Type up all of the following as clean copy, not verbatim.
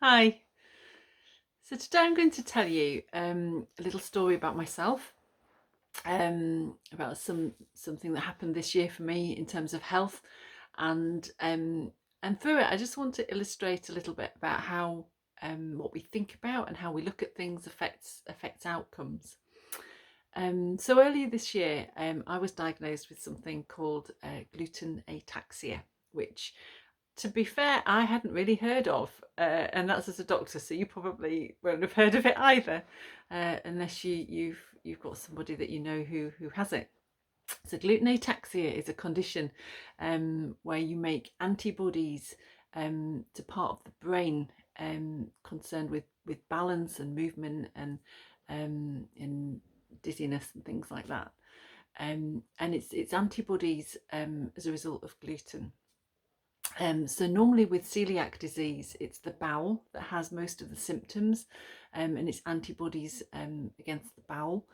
Hi. So today I'm going to tell you a little story about myself, about something that happened this year for me in terms of health, and through it I just want to illustrate a little bit about how what we think about and how we look at things affects outcomes. So earlier this year, I was diagnosed with something called gluten ataxia, which, to be fair, I hadn't really heard of, and that's as a doctor, so you probably won't have heard of it either, unless you've got somebody that you know who has it. So gluten ataxia is a condition where you make antibodies to part of the brain concerned with balance and movement and dizziness and things like that. And it's antibodies as a result of gluten. So normally with celiac disease, it's the bowel that has most of the symptoms, and it's antibodies against the bowel.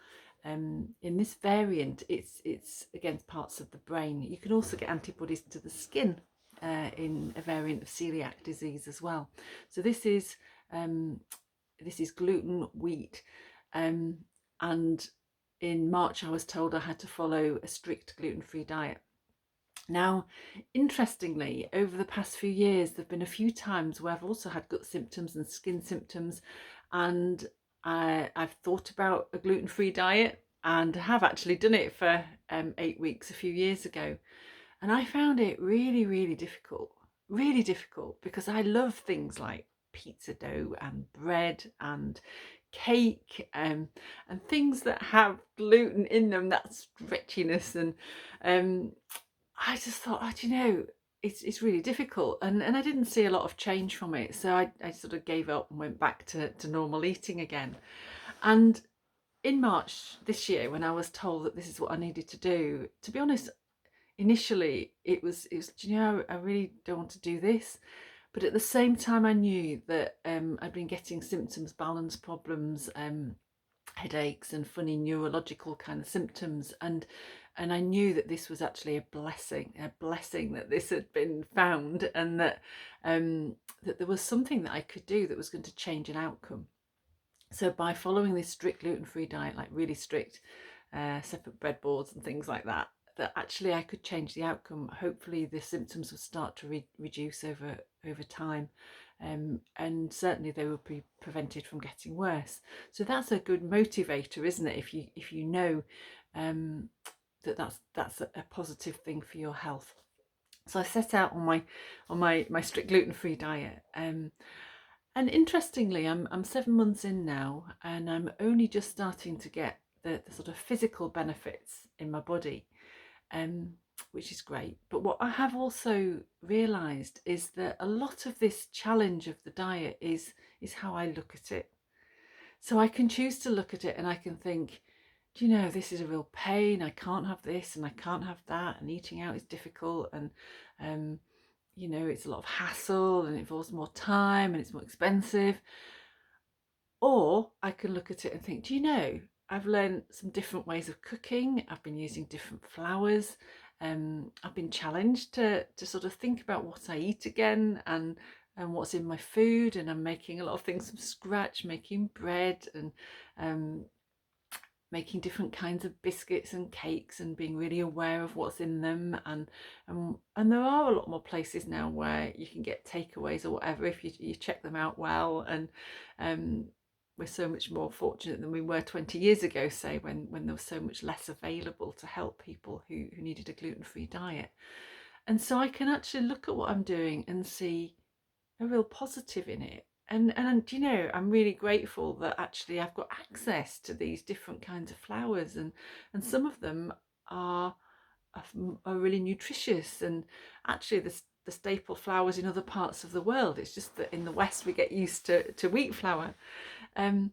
In this variant, it's against parts of the brain. You can also get antibodies to the skin in a variant of celiac disease as well. So um, this is gluten, wheat, and in March I was told I had to follow a strict gluten-free diet. Now, interestingly, over the past few years, there have been a few times where I've also had gut symptoms and skin symptoms, and I've thought about a gluten-free diet and have actually done it for 8 weeks a few years ago. And I found it really difficult because I love things like pizza dough and bread and cake and things that have gluten in them, that stretchiness. And um, I just thought, it's really difficult, and I didn't see a lot of change from it. So I sort of gave up and went back to normal eating again. And in March this year, when I was told that this is what I needed to do, to be honest, initially it was, do you know, I really don't want to do this. But at the same time, I knew that I'd been getting symptoms, balance problems, headaches and funny neurological kind of symptoms, and I knew that this was actually a blessing that this had been found, and that there was something that I could do that was going to change an outcome. So by following this strict gluten-free diet, like really strict, separate bread boards and things like that, that actually I could change the outcome. Hopefully the symptoms would start to reduce over time, and certainly they would be prevented from getting worse. So that's a good motivator, isn't it? If you know that that's a positive thing for your health. So I set out on my strict gluten-free diet. And interestingly, I'm 7 months in now, and I'm only just starting to get the sort of physical benefits in my body, um, which is great. But what I have also realised is that a lot of this challenge of the diet is how I look at it. So I can choose to look at it and I can think, do you know, this is a real pain. I can't have this and I can't have that, and eating out is difficult, and um, it's a lot of hassle and it involves more time and it's more expensive. Or I can look at it and think, do you know, I've learned some different ways of cooking. I've been using different flours. I've been challenged to sort of think about what I eat again, and what's in my food. And I'm making a lot of things from scratch, making bread and um, making different kinds of biscuits and cakes, and being really aware of what's in them. And there are a lot more places now where you can get takeaways or whatever if you check them out well. And um, we're so much more fortunate than we were 20 years ago, say, when there was so much less available to help people who needed a gluten-free diet. And so I can actually look at what I'm doing and see a real positive in it. And I'm really grateful that actually I've got access to these different kinds of flowers, and some of them are are really nutritious, and actually the staple flowers in other parts of the world. It's just that in the West we get used to wheat flour. Um,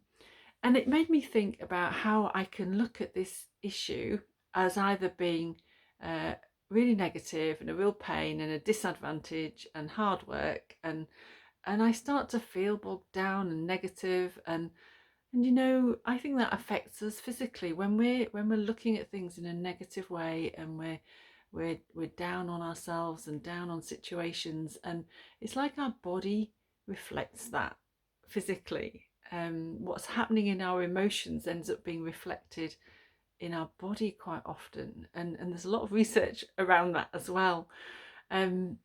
and it made me think about how I can look at this issue as either being uh, really negative and a real pain and a disadvantage and hard work, and I start to feel bogged down and negative, and I think that affects us physically when we're looking at things in a negative way, and we're down on ourselves and down on situations, and it's like our body reflects that. physically, what's happening in our emotions ends up being reflected in our body quite often, and there's a lot of research around that as well. Um,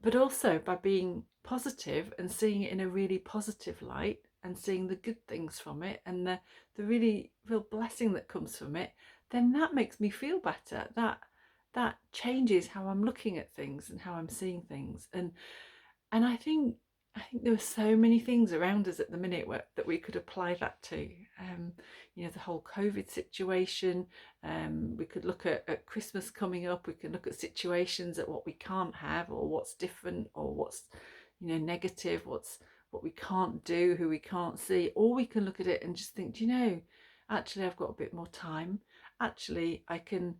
but also by being positive and seeing it in a really positive light and seeing the good things from it and the really real blessing that comes from it, then that makes me feel better. That changes how I'm looking at things and how I'm seeing things. And I think there are so many things around us at the minute that we could apply that to. The whole COVID situation. We could look at Christmas coming up. We can look at situations at what we can't have, or what's different, or what's negative. What we can't do, who we can't see. Or we can look at it and just think, actually, I've got a bit more time. Actually, I can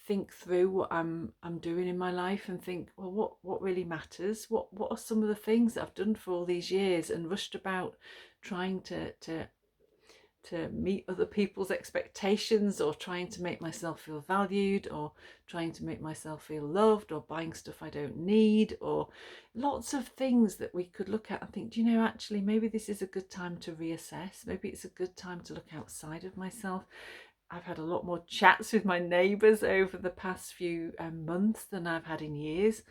think through what I'm doing in my life and think, well, what really matters? What are some of the things that I've done for all these years and rushed about trying to meet other people's expectations, or trying to make myself feel valued, or trying to make myself feel loved, or buying stuff I don't need, or lots of things that we could look at and think, actually, maybe this is a good time to reassess. Maybe it's a good time to look outside of myself. I've had a lot more chats with my neighbours over the past few months than I've had in years.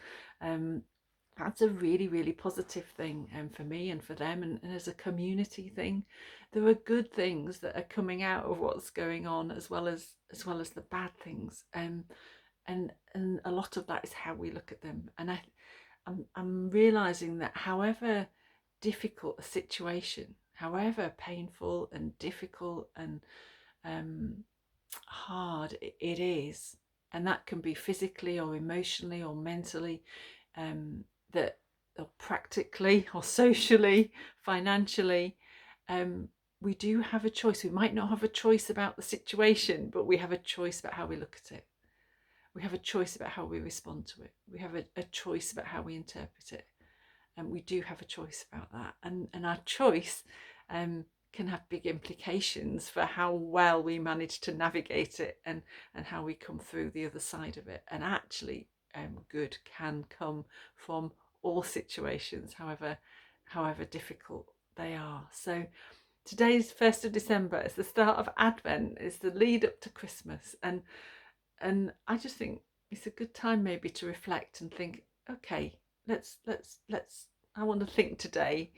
That's a really, really positive thing for me and for them, and as a community thing. There are good things that are coming out of what's going on, as well as the bad things. And a lot of that is how we look at them. And I'm realising that however difficult a situation, however painful and difficult and hard it is, and that can be physically or emotionally or mentally, that or practically or socially, financially, we do have a choice. We might not have a choice about the situation, but we have a choice about how we look at it. We have a choice about how we respond to it. We have a choice about how we interpret it. And we do have a choice about that. And our choice can have big implications for how well we manage to navigate it, and how we come through the other side of it. And actually, good can come from all situations, however difficult they are. So today's 1st of December. It's the start of Advent. It's the lead up to Christmas, and I just think it's a good time maybe to reflect and think, okay, let's I want to think today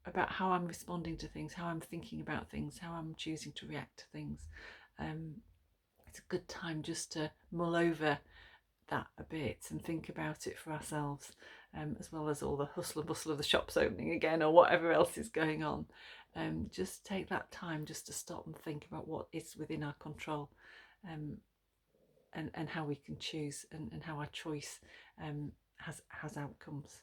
about how I'm responding to things, how I'm thinking about things, how I'm choosing to react to things. It's a good time just to mull over that a bit and think about it for ourselves, as well as all the hustle and bustle of the shops opening again, or whatever else is going on. Just take that time just to stop and think about what is within our control, and how we can choose, and how our choice has outcomes.